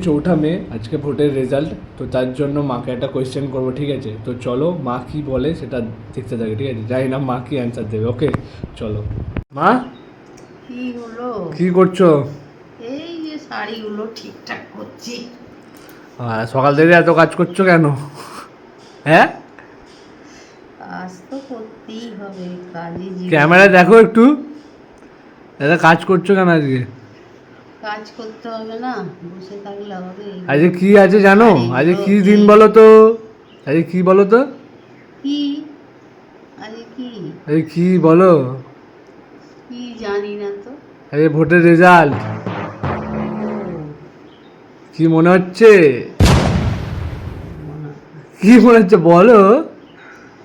চৌঠা মে আজকে ভোটের রেজাল্ট, তো তার জন্য মাকে একটা কোয়েশ্চেন করবো, ঠিক আছে? তো চলো মা কি বলে সেটা দেখতে থাকে, ঠিক আছে? জানি না মা কি অ্যান্সার দেবে। ওকে চলো। মা কি হলো? কি করছো? এই যে শাড়িগুলো ঠিকঠাক করছি। সকাল থেকে এত কাজ করছো কেন? হ্যাঁ, কাজ তো করতেই হবে, কাজই জীবন। ক্যামেরা দেখো একটু, এত কাজ করছো কেন আজকে? কাজ করতে হবে না, বসে থাকলে হবে? আজকে কি আছে জানো? আজকে কি দিন এই- বলো তো? আজকে কি বলো তো? কি আরে কি আজকে কি বলো? কি জানি না তো। আজকে ভোটের রেজাল্ট। কি মনে হচ্ছে? কি মনে হচ্ছে বলো?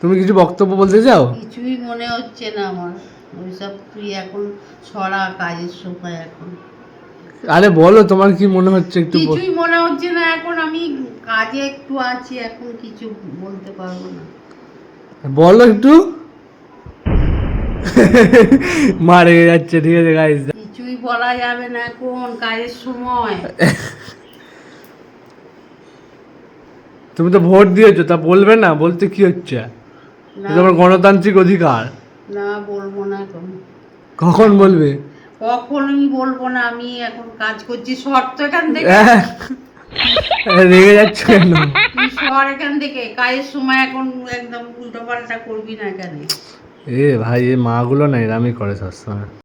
তুমি কিছু বক্তব্য বলতে চাও? কিছুই মনে হচ্ছে না আমার ওইসব। তুই এখন ছড়া, কাজের সময় এখন আরে বলো তোমার কি মনে হচ্ছে একটু কিছুই মনে হচ্ছে না এখন। আমি কাজে একটু আছি, এখন কিছু বলতে পারবো না। বলো একটু। মারে যাচ্ছে, ঠিক আছে গাইস। কিছুই বলা যাবে না এখন, কাজের সময়। তুমি তো ভোট দিয়েছো, তা বলবে না? বলতে কি হচ্ছে? না, এটা তোমার গণতান্ত্রিক অধিকার। না বলবো না এখন। কখন বলবে? কখন আমি বলবো না, আমি এখন কাজ করছি। সর তো এখান থেকে, রেগে যাচ্ছে কেন? তুই সর এখান থেকে। কাজের সময় এখন একদম উল্টো পাল্টা করবি না এখানে। এ ভাই, এ মাগুলো না এরামই করে সবসময়।